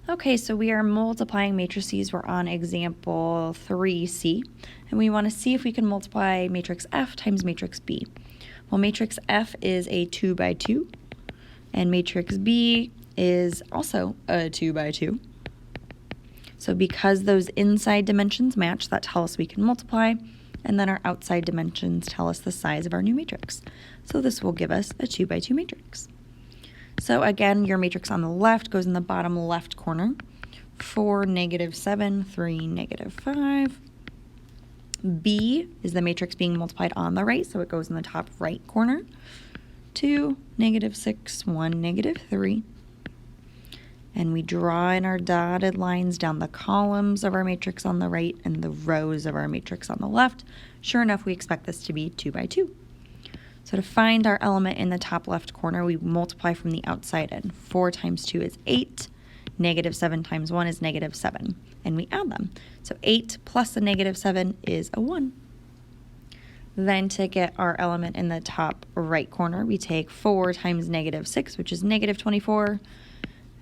Okay, so we are multiplying matrices. We're on example 3C, and we want to see if we can multiply matrix F times matrix B. Well, matrix F is a 2 by 2, and matrix B is also a 2 by 2. So because those inside dimensions match, that tell us we can multiply, and then our outside dimensions tell us the size of our new matrix. So this will give us a 2 by 2 matrix. So again, your matrix on the left goes in the bottom left corner. 4, -7, 3, -5. B is the matrix being multiplied on the right, so it goes in the top right corner. 2, -6, 1, -3. And we draw in our dotted lines down the columns of our matrix on the right and the rows of our matrix on the left. Sure enough, we expect this to be 2 by 2. So to find our element in the top left corner, we multiply from the outside in. 4 times 2 is 8. -7 times 1 is -7. And we add them. So 8 plus a -7 is a 1. Then to get our element in the top right corner, we take 4 times -6, which is -24,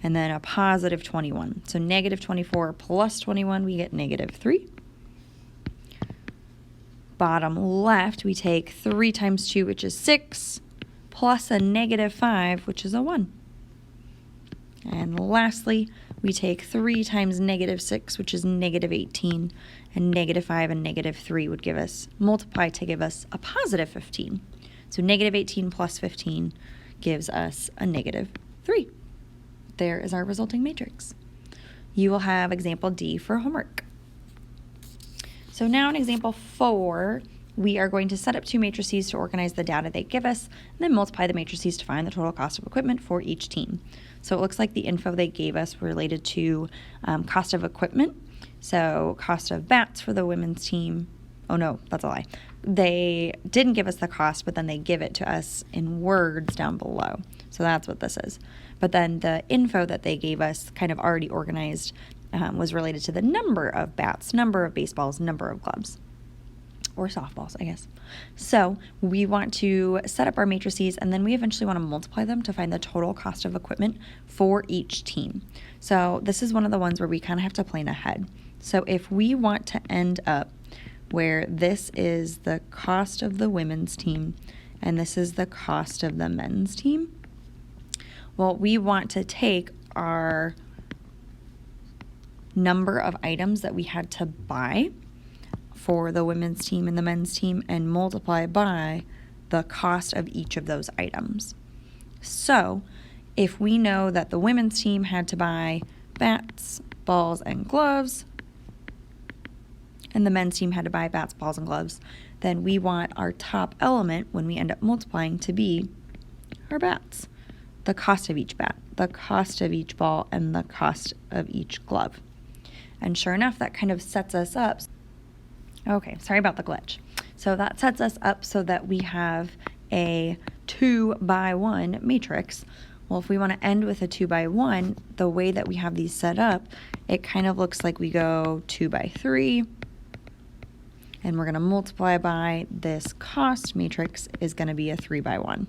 and then a positive 21. So -24 plus 21, we get -3. Bottom left, we take 3 times 2, which is 6, plus a -5, which is a 1. And lastly, we take 3 times -6, which is -18, and -5 and -3 would give us, multiply to give us a positive 15. So -18 plus 15 gives us a -3. There is our resulting matrix. You will have example D for homework. So now in example 4, we are going to set up 2 matrices to organize the data they give us, and then multiply the matrices to find the total cost of equipment for each team. So it looks like the info they gave us related to cost of equipment. So cost of bats for the women's team. Oh no, that's a lie. They didn't give us the cost, but then they give it to us in words down below. So that's what this is. But then the info that they gave us kind of already organized was related to the number of bats, number of baseballs, number of gloves, or softballs, I guess. So we want to set up our matrices, and then we eventually want to multiply them to find the total cost of equipment for each team. So this is one of the ones where we kind of have to plan ahead. So if we want to end up where this is the cost of the women's team and this is the cost of the men's team, well, we want to take our number of items that we had to buy for the women's team and the men's team and multiply by the cost of each of those items. So if we know that the women's team had to buy bats, balls, and gloves, and the men's team had to buy bats, balls, and gloves, then we want our top element when we end up multiplying to be our bats. The cost of each bat, the cost of each ball, and the cost of each glove. And sure enough, that kind of sets us up. Okay, sorry about the glitch. So that sets us up so that we have a 2 by 1 matrix. Well, if we want to end with a 2 by 1, the way that we have these set up, it kind of looks like we go 2 by 3, and we're going to multiply by this cost matrix is going to be a 3 by 1.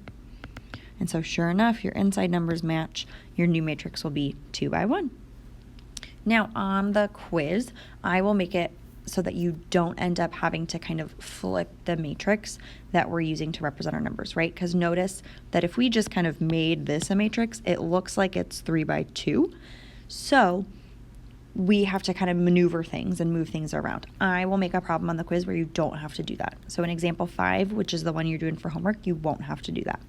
And so sure enough, your inside numbers match. Your new matrix will be 2 by 1. Now on the quiz, I will make it so that you don't end up having to kind of flip the matrix that we're using to represent our numbers, right? Because notice that if we just kind of made this a matrix, it looks like it's 3 by 2. So we have to kind of maneuver things and move things around. I will make a problem on the quiz where you don't have to do that. So in example 5, which is the one you're doing for homework, you won't have to do that.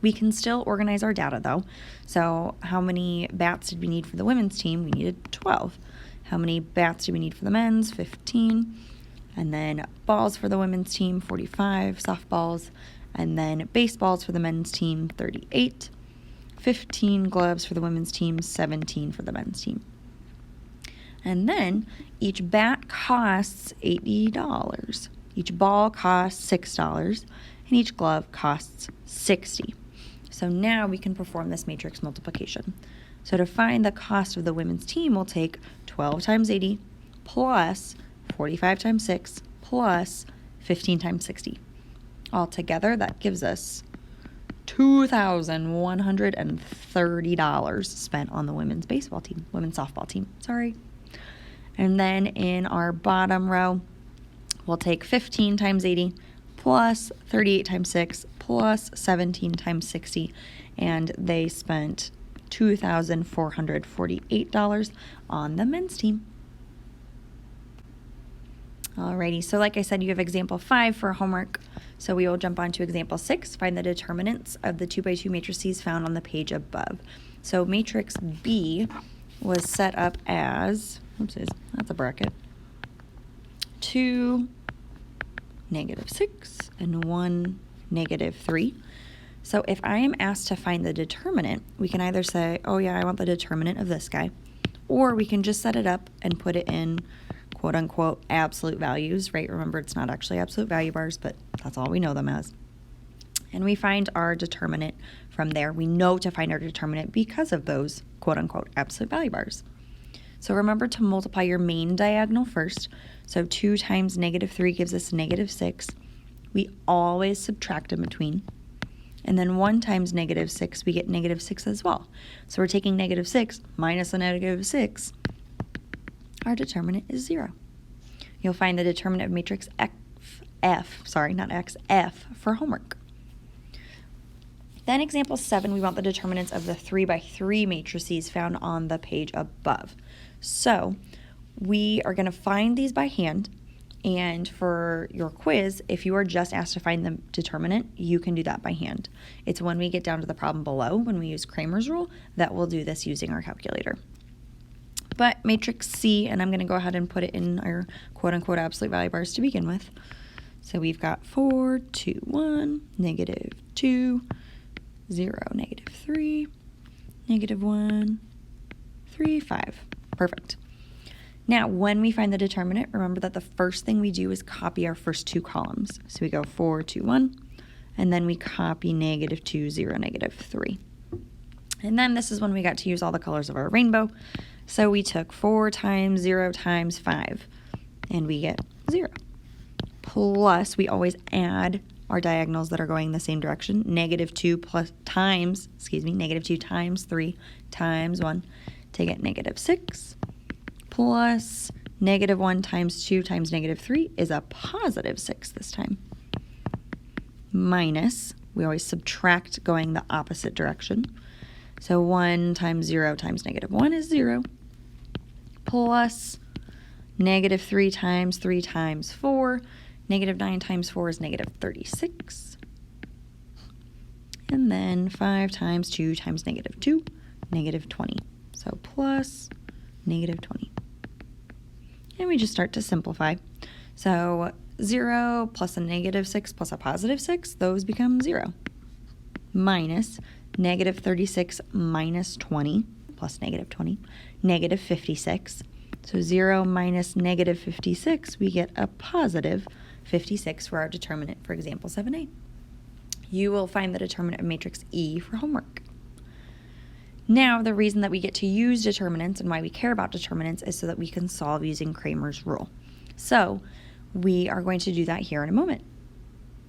We can still organize our data though. So how many bats did we need for the women's team? We needed 12. How many bats do we need for the men's? 15. And then balls for the women's team, 45. Softballs. And then baseballs for the men's team, 38. 15 gloves for the women's team, 17 for the men's team. And then each bat costs $80. Each ball costs $6. And each glove costs $60. So now we can perform this matrix multiplication. So to find the cost of the women's team, we'll take 12 times 80 plus 45 times 6 plus 15 times 60. Altogether, that gives us $2,130 spent on the women's softball team, sorry. And then in our bottom row, we'll take 15 times 80 plus 38 times 6 plus 17 times 60, and they spent $2,448 on the men's team. Alrighty, so like I said, you have example 5 for homework. So we will jump on to example 6, find the determinants of the 2x2 matrices found on the page above. So matrix B was set up as, oopsies, that's a bracket, 2, -6, and 1, -3. So if I am asked to find the determinant, we can either say, oh yeah, I want the determinant of this guy, or we can just set it up and put it in quote unquote absolute values, right? Remember, it's not actually absolute value bars, but that's all we know them as. And we find our determinant from there. We know to find our determinant because of those quote unquote absolute value bars. So remember to multiply your main diagonal first. So 2 times -3 gives us -6. We always subtract in between. And then 1 times -6, we get -6 as well. So we're taking -6 minus a -6. Our determinant is 0. You'll find the determinant of matrix F for homework. Then example 7, we want the determinants of the 3x3 matrices found on the page above. So we are going to find these by hand, and for your quiz, if you are just asked to find the determinant, you can do that by hand. It's when we get down to the problem below, when we use Cramer's rule, that we'll do this using our calculator. But matrix C, and I'm going to go ahead and put it in our quote-unquote absolute value bars to begin with. So we've got 4, 2, 1, -2, 0, -3, -1, 3, 5. Perfect. Now, when we find the determinant, remember that the first thing we do is copy our first 2 columns. So we go 4, 2, 1, and then we copy -2, 0, -3. And then this is when we got to use all the colors of our rainbow. So we took 4 times 0 times 5, and we get 0. Plus, we always add our diagonals that are going the same direction. -2 times 3 times 1 to get -6. Plus -1 times 2 times -3 is a +6 this time. Minus, we always subtract going the opposite direction. So 1 times 0 times -1 is 0. Plus -3 times 3 times 4. -9 times 4 is -36. And then 5 times 2 times -2, -20. So plus -20. And we just start to simplify. So 0 plus a -6 plus a +6, those become 0. Minus -36 minus 20 plus -20, -56. So 0 minus -56, we get a +56 for our determinant for example 7a. You will find the determinant of matrix E for homework. Now, the reason that we get to use determinants and why we care about determinants is so that we can solve using Cramer's rule. So we are going to do that here in a moment.